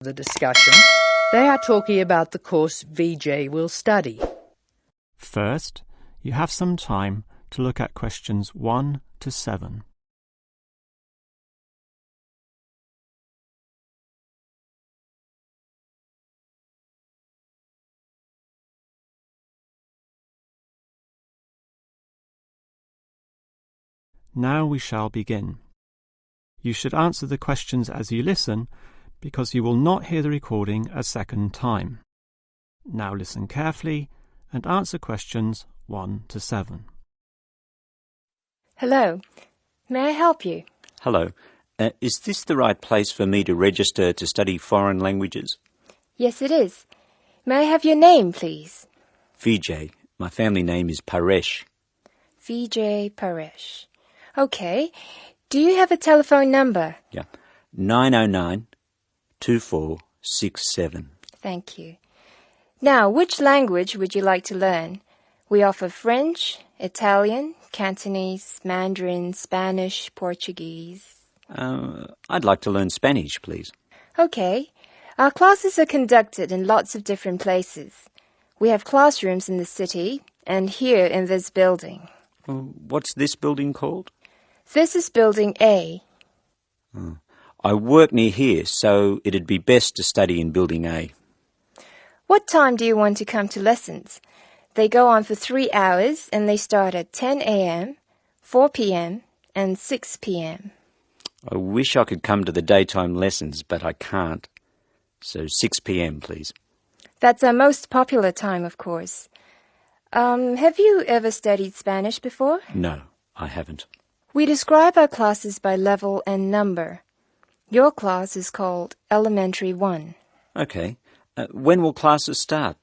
the discussion. They are talking about the course VJ will study. First, you have some time to look at questions 1 to 7. Now we shall begin. You should answer the questions as you listen, because you will not hear the recording a second time. Now listen carefully and answer questions 1 to 7. Hello. May I help you? Hello. Is this the right place for me to register to study foreign languages? Yes, it is. May I have your name, please? Vijay. My family name is Paresh. Vijay Paresh. Okay. Do you have a telephone number? Yeah. 909-2467. Thank you. Now, which language would you like to learn? We offer French, Italian, Cantonese, Mandarin, Spanish, Portuguese. I'd like to learn Spanish, please. Okay. Our classes are conducted in lots of different places. We have classrooms in the city and here in this building. What's this building called? This is Building A. I work near here, so it'd be best to study in Building A. What time do you want to come to lessons? They go on for 3 hours and they start at 10 a.m., 4 p.m., and 6 p.m. I wish I could come to the daytime lessons, but I can't. So 6 p.m, please. That's our most popular time, of course. Have you ever studied Spanish before? No, I haven't. We describe our classes by level and number. Your class is called Elementary 1. Okay. When will classes start?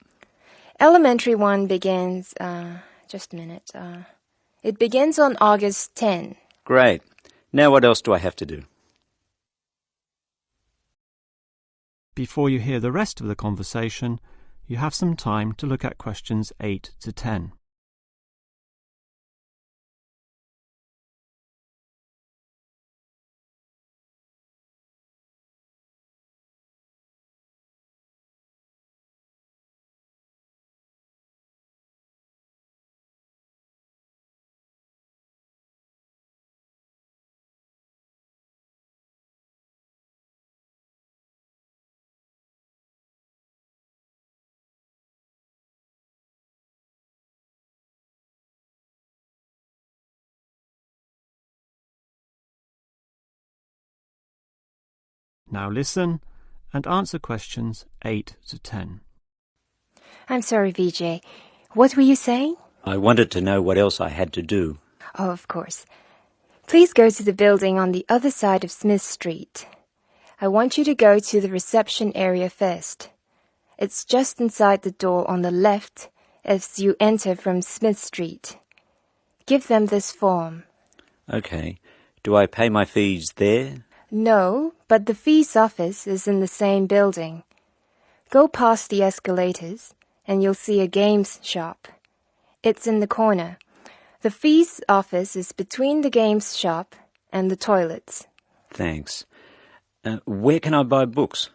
Elementary 1 begins, just a minute. It begins on August 10. Great. Now what else do I have to do? Before you hear the rest of the conversation, you have some time to look at questions 8 to 10. Now listen and answer questions 8 to 10. I'm sorry, Vijay. What were you saying? I wanted to know what else I had to do. Oh, of course. Please go to the building on the other side of Smith Street. I want you to go to the reception area first. It's just inside the door on the left as you enter from Smith Street. Give them this form. Okay. Do I pay my fees there? No, but the fees office is in the same building. Go past the escalators and you'll see a games shop. It's in the corner. The fees office is between the games shop and the toilets. Thanks. Where can I buy books?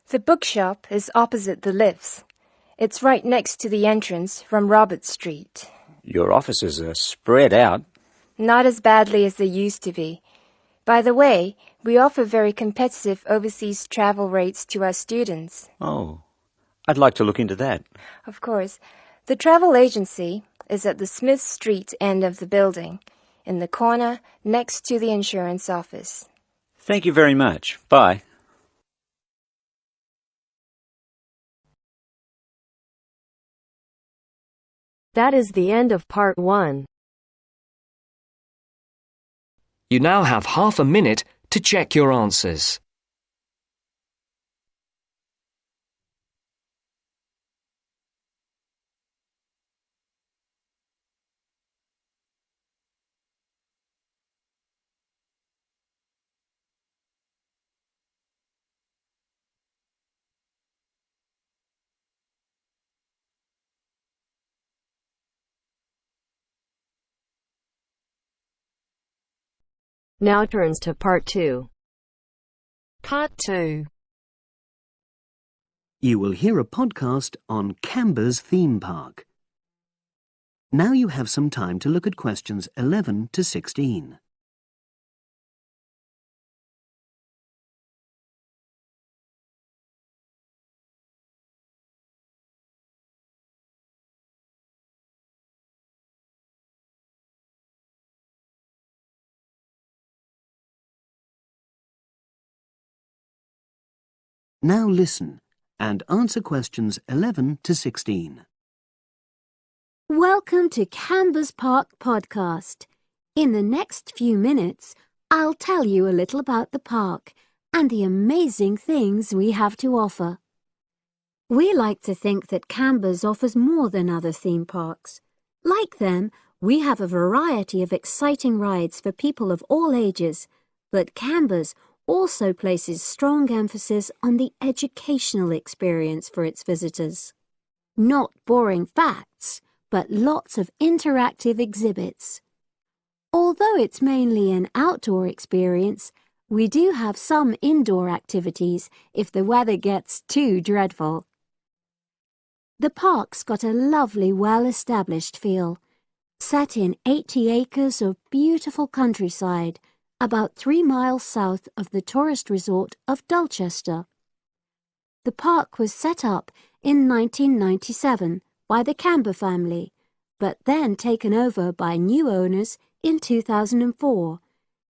The bookshop is opposite the lifts. It's right next to the entrance from Robert Street. Your offices are spread out. Not as badly as they used to be. By the way, we offer very competitive overseas travel rates to our students. Oh, I'd like to look into that. Of course. The travel agency is at the Smith Street end of the building, in the corner next to the insurance office. Thank you very much. Bye. That is the end of part 1. You now have half a minute to check your answers. Now turns to part 2. Part 2. You will hear a podcast on Canberra's theme park. Now you have some time to look at questions 11 to 16. Now listen and answer questions 11 to 16. Welcome to Canberra's Park podcast. In the next few minutes, I'll tell you a little about the park and the amazing things we have to offer. We like to think that Canberra's offers more than other theme parks. Like them, we have a variety of exciting rides for people of all ages, but Canberra's also places strong emphasis on the educational experience for its visitors. Not boring facts, but lots of interactive exhibits. Although it's mainly an outdoor experience, we do have some indoor activities if the weather gets too dreadful. The park's got a lovely, well-established feel, set in 80 acres of beautiful countryside, about 3 miles south of the tourist resort of Dulchester. The park was set up in 1997 by the Canberra family, but then taken over by new owners in 2004,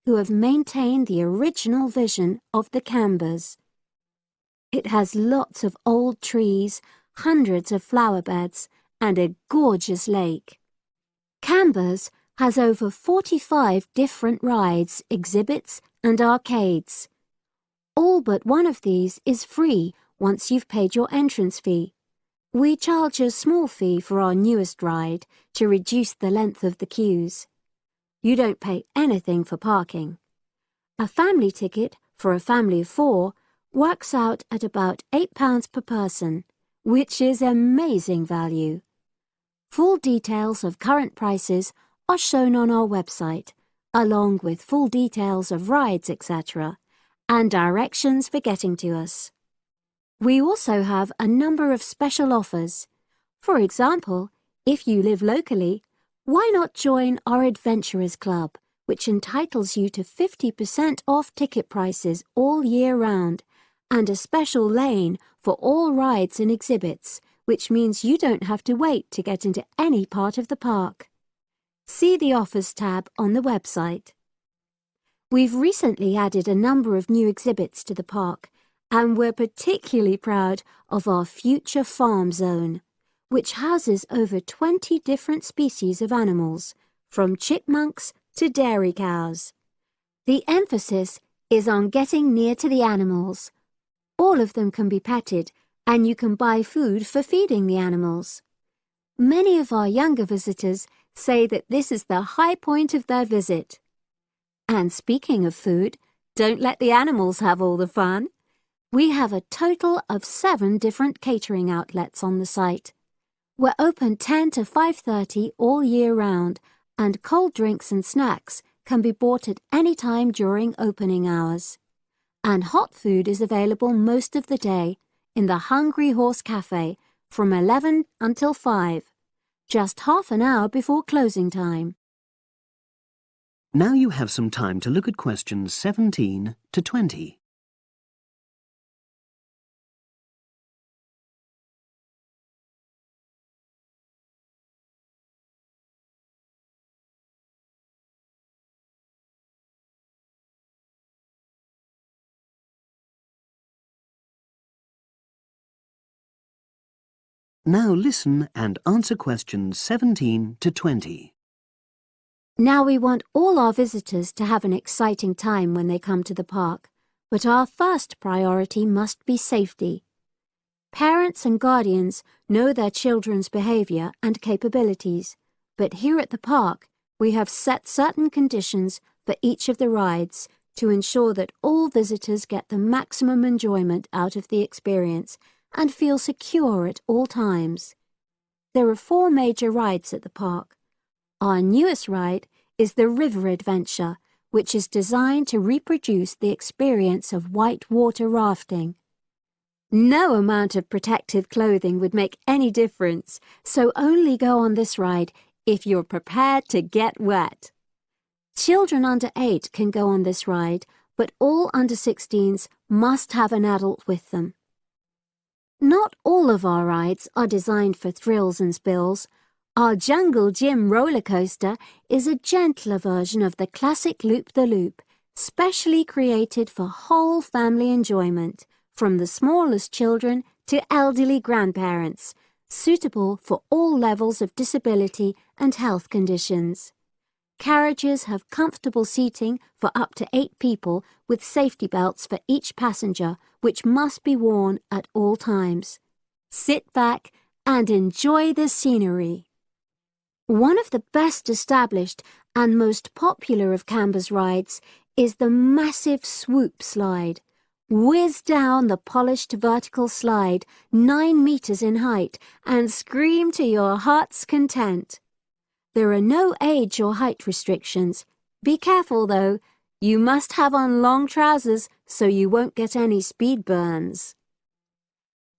who have maintained the original vision of the Canberras. It has lots of old trees, hundreds of flower beds, and a gorgeous lake. Canberra's has over 45 different rides, exhibits, and arcades. All but one of these is free once you've paid your entrance fee. We charge a small fee for our newest ride to reduce the length of the queues. You don't pay anything for parking. A family ticket for a family of 4 works out at about £8 per person, which is amazing value. Full details of current prices are shown on our website, along with full details of rides, etc., and directions for getting to us. We also have a number of special offers. For example, if you live locally, why not join our Adventurers Club, which entitles you to 50% off ticket prices all year round, and a special lane for all rides and exhibits, which means you don't have to wait to get into any part of the park. See the Offers tab on the website. We've recently added a number of new exhibits to the park, and we're particularly proud of our Future Farm Zone, which houses over 20 different species of animals, from chipmunks to dairy cows. The emphasis is on getting near to the animals. All of them can be petted, and you can buy food for feeding the animals. Many of our younger visitors say that this is the high point of their visit. And speaking of food, don't let the animals have all the fun. We have a total of 7 different catering outlets on the site. We're open 10 to 5:30 all year round, and cold drinks and snacks can be bought at any time during opening hours. And hot food is available most of the day in the Hungry Horse Cafe from 11 until 5, just half an hour before closing time. Now you have some time to look at questions 17 to 20. Now listen and answer questions 17 to 20. Now we want all our visitors to have an exciting time when they come to the park, but our first priority must be safety. Parents and guardians know their children's behaviour and capabilities, but here at the park we have set certain conditions for each of the rides to ensure that all visitors get the maximum enjoyment out of the experience and feel secure at all times. There are 4 major rides at the park. Our newest ride is the River Adventure, which is designed to reproduce the experience of white water rafting. No amount of protective clothing would make any difference, so only go on this ride if you're prepared to get wet. Children under 8 can go on this ride, but all under 16s must have an adult with them. Not all of our rides are designed for thrills and spills. Our Jungle Gym roller coaster is a gentler version of the classic Loop-the-Loop, specially created for whole family enjoyment, from the smallest children to elderly grandparents, suitable for all levels of disability and health conditions. Carriages have comfortable seating for up to 8 people with safety belts for each passenger, which must be worn at all times. Sit back and enjoy the scenery. One of the best established and most popular of Canberra's rides is the massive swoop slide. Whiz down the polished vertical slide 9 meters in height and scream to your heart's content. There are no age or height restrictions. Be careful though, you must have on long trousers so you won't get any speed burns.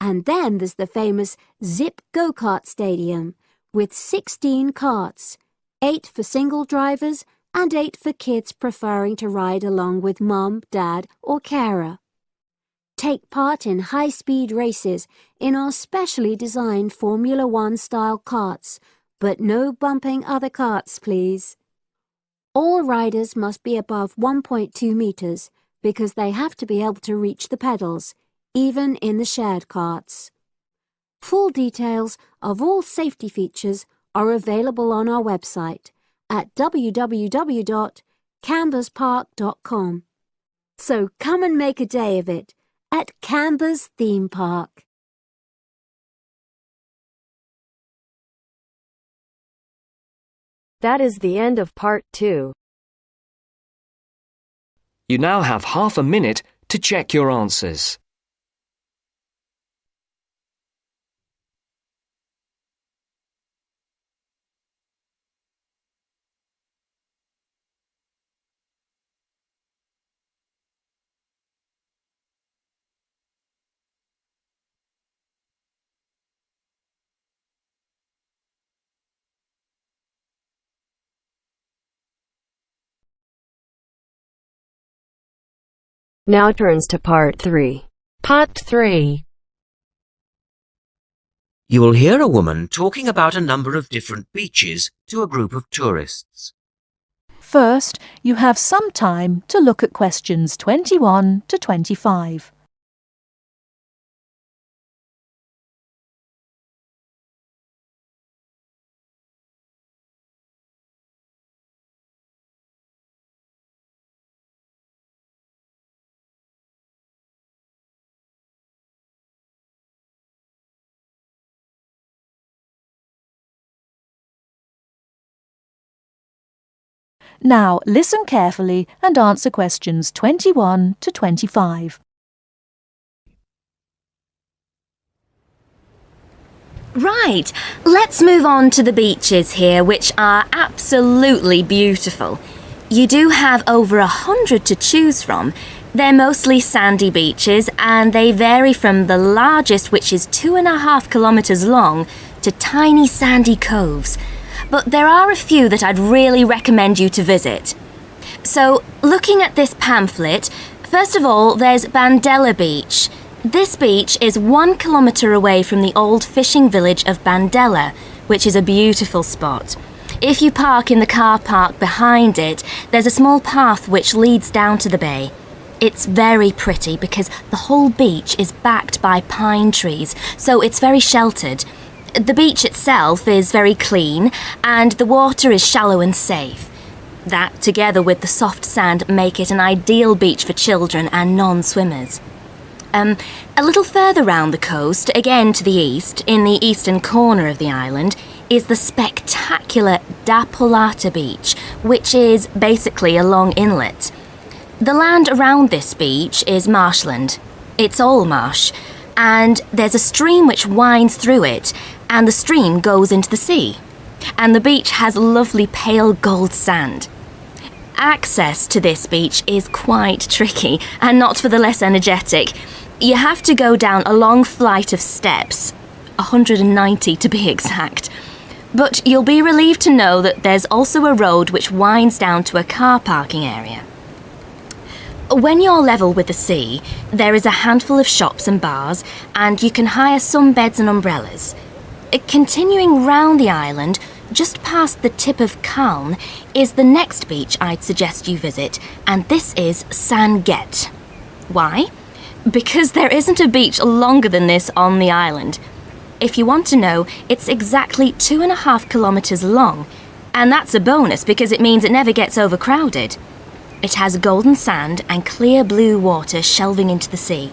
And then there's the famous Zip Go-Kart Stadium with 16 karts, 8 for single drivers and 8 for kids preferring to ride along with mum, dad or carer. Take part in high-speed races in our specially designed Formula One style karts, but no bumping other karts, please. All riders must be above 1.2 meters because they have to be able to reach the pedals, even in the shared karts. Full details of all safety features are available on our website at www.camberspark.com. So come and make a day of it at Canberra's theme park. That is the end of part 2. You now have half a minute to check your answers. Now turns to part 3. Part 3. You will hear a woman talking about a number of different beaches to a group of tourists. First, you have some time to look at questions 21 to 25. Now listen carefully and answer questions 21 to 25. Right, let's move on to the beaches here, which are absolutely beautiful. You do have over 100 to choose from. They're mostly sandy beaches and they vary from the largest, which is 2.5 kilometres long, to tiny sandy coves. But there are a few that I'd really recommend you to visit. So, looking at this pamphlet, first of all, there's Bandella Beach. This beach is 1 kilometre away from the old fishing village of Bandella, which is a beautiful spot. If you park in the car park behind it, there's a small path which leads down to the bay. It's very pretty because the whole beach is backed by pine trees, so it's very sheltered. The beach itself is very clean and the water is shallow and safe. That, together with the soft sand, make it an ideal beach for children and non-swimmers. A little further round the coast, again to the east, in the eastern corner of the island, is the spectacular Dapolata Beach, which is basically a long inlet. The land around this beach is marshland. It's all marsh, and there's a stream which winds through it, and the stream goes into the sea. And the beach has lovely pale gold sand. Access to this beach is quite tricky, and not for the less energetic. You have to go down a long flight of steps, 190 to be exact. But you'll be relieved to know that there's also a road which winds down to a car parking area. When you're level with the sea, there is a handful of shops and bars, and you can hire some beds and umbrellas. Continuing round the island, just past the tip of Calne, is the next beach I'd suggest you visit, and this is San Get. Why? Because there isn't a beach longer than this on the island. If you want to know, it's exactly 2.5 kilometres long, and that's a bonus because it means it never gets overcrowded. It has golden sand and clear blue water shelving into the sea.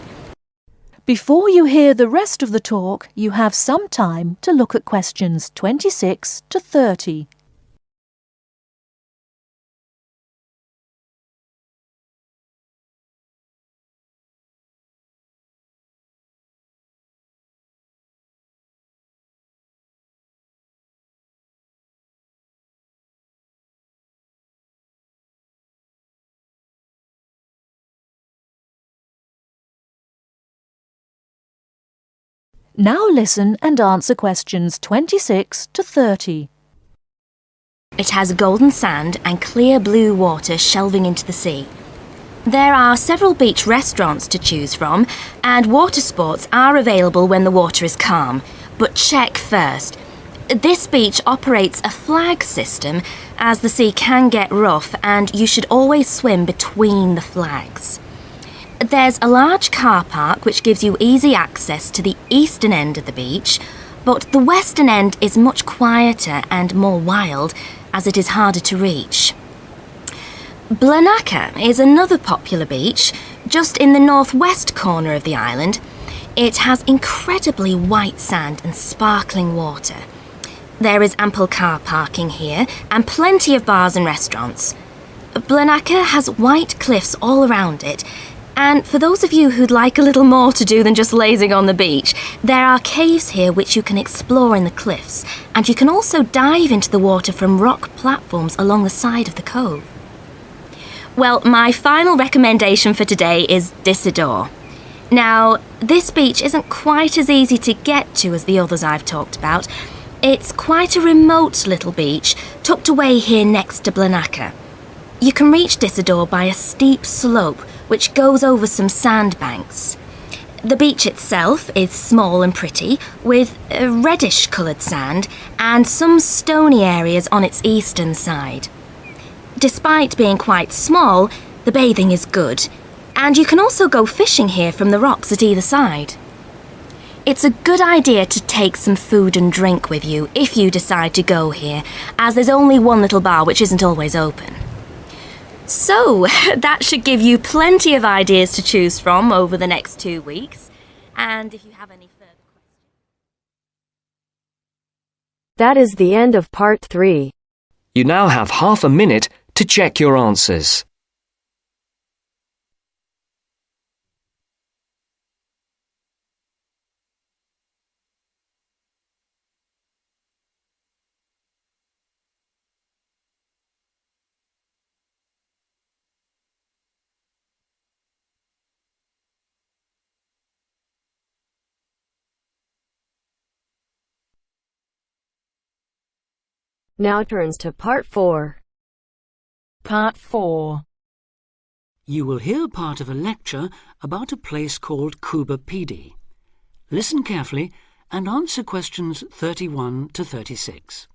Before you hear the rest of the talk, you have some time to look at questions 26 to 30. Now listen and answer questions 26 to 30. It has golden sand and clear blue water shelving into the sea. There are several beach restaurants to choose from, and water sports are available when the water is calm. But check first. This beach operates a flag system, as the sea can get rough, and you should always swim between the flags. There's a large car park which gives you easy access to the eastern end of the beach, but the western end is much quieter and more wild, as it is harder to reach. Blanaka is another popular beach, just in the northwest corner of the island. It has incredibly white sand and sparkling water. There is ample car parking here and plenty of bars and restaurants. Blanaka has white cliffs all around it, and for those of you who'd like a little more to do than just lazing on the beach, there are caves here which you can explore in the cliffs, and you can also dive into the water from rock platforms along the side of the cove. Well, my final recommendation for today is Disidor. Now, this beach isn't quite as easy to get to as the others I've talked about. It's quite a remote little beach, tucked away here next to Blanaka. You can reach Disidor by a steep slope which goes over some sandbanks. The beach itself is small and pretty, with a reddish-coloured sand and some stony areas on its eastern side. Despite being quite small, the bathing is good, and you can also go fishing here from the rocks at either side. It's a good idea to take some food and drink with you if you decide to go here, as there's only one little bar which isn't always open. So, that should give you plenty of ideas to choose from over the next 2 weeks. And if you have any further questions... That is the end of part 3. You now have half a minute to check your answers. Now turns to part 4. Part 4. You will hear part of a lecture about a place called Cuba Pedy. Listen carefully and answer questions 31 to 36.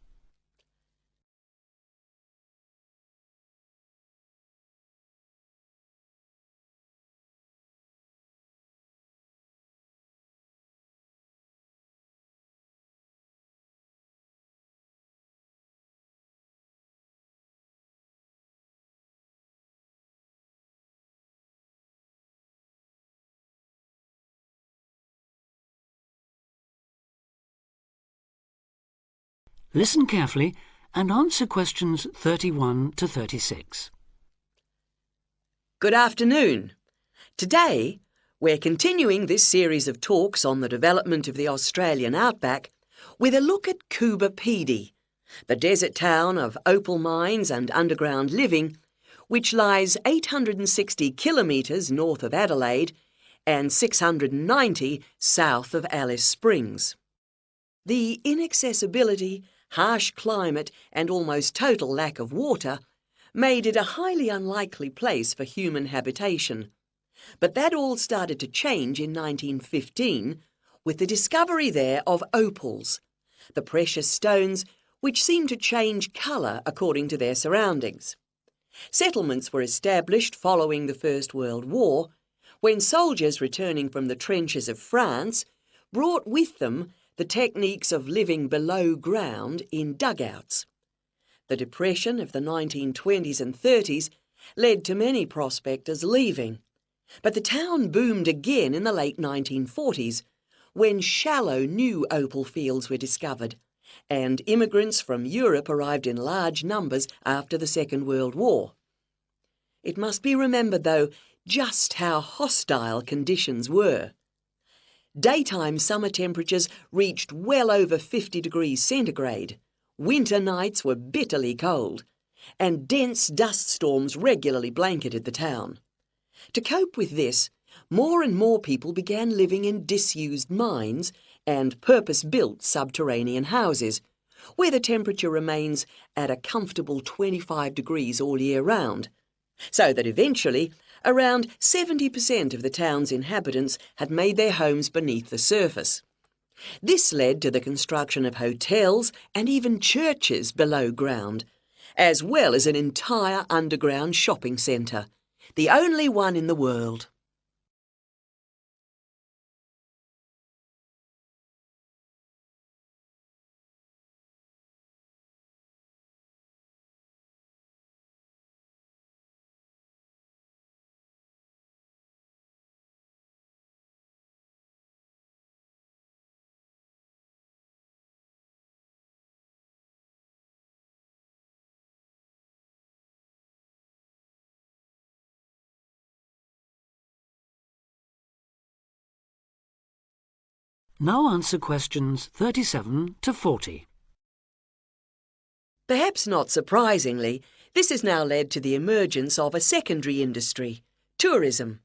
Listen carefully and answer questions 31 to 36. Good afternoon. Today, we're continuing this series of talks on the development of the Australian outback with a look at Cuba Pedy, the desert town of opal mines and underground living, which lies 860 kilometres north of Adelaide and 690 south of Alice Springs. The inaccessibility, harsh climate and almost total lack of water made it a highly unlikely place for human habitation. But that all started to change in 1915 with the discovery there of opals, the precious stones which seem to change colour according to their surroundings. Settlements were established following the First World War, when soldiers returning from the trenches of France brought with them the techniques of living below ground in dugouts. The Depression of the 1920s and 30s led to many prospectors leaving, but the town boomed again in the late 1940s when shallow new opal fields were discovered, and immigrants from Europe arrived in large numbers after the Second World War. It must be remembered, though, just how hostile conditions were. Daytime summer temperatures reached well over 50 degrees centigrade, winter nights were bitterly cold, and dense dust storms regularly blanketed the town. To cope with this, more and more people began living in disused mines and purpose-built subterranean houses, where the temperature remains at a comfortable 25 degrees all year round, so that eventually around 70% of the town's inhabitants had made their homes beneath the surface. This led to the construction of hotels and even churches below ground, as well as an entire underground shopping centre, the only one in the world. Now answer questions 37 to 40. Perhaps not surprisingly, this has now led to the emergence of a secondary industry, tourism.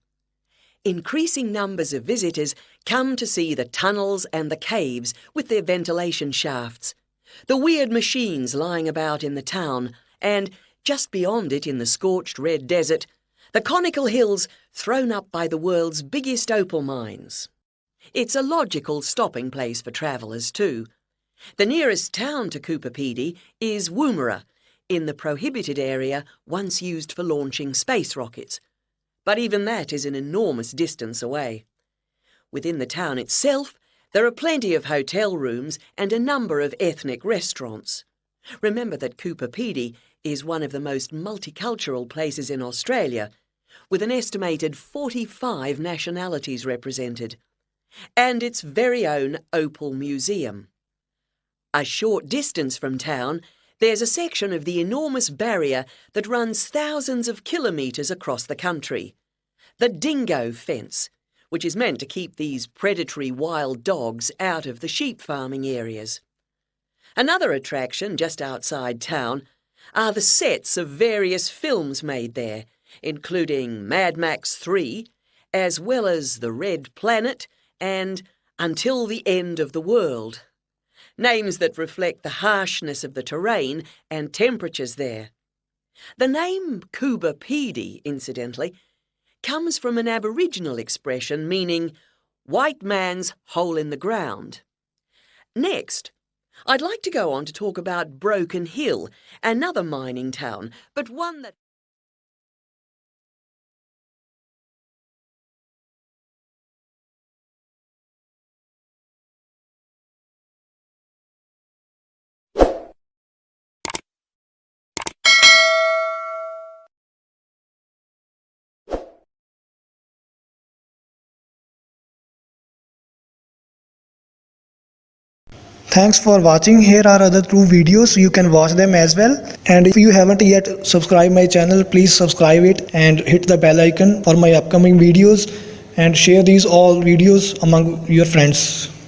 Increasing numbers of visitors come to see the tunnels and the caves with their ventilation shafts, the weird machines lying about in the town, and, just beyond it in the scorched red desert, the conical hills thrown up by the world's biggest opal mines. It's a logical stopping place for travellers too. The nearest town to Coober Pedy is Woomera, in the prohibited area once used for launching space rockets. But even that is an enormous distance away. Within the town itself, there are plenty of hotel rooms and a number of ethnic restaurants. Remember that Coober Pedy is one of the most multicultural places in Australia, with an estimated 45 nationalities represented, and its very own Opal Museum. A short distance from town, there's a section of the enormous barrier that runs thousands of kilometres across the country, the dingo fence, which is meant to keep these predatory wild dogs out of the sheep farming areas. Another attraction just outside town are the sets of various films made there, including Mad Max 3, as well as The Red Planet and Until the End of the World. Names that reflect the harshness of the terrain and temperatures there. The name Coober Pedy, incidentally, comes from an Aboriginal expression meaning white man's hole in the ground. Next, I'd like to go on to talk about Broken Hill, another mining town, but one that Thanks for watching. Here are other 2 videos, you can watch them as well. And if you haven't yet subscribed my channel, please subscribe it and hit the bell icon for my upcoming videos, and share these all videos among your friends.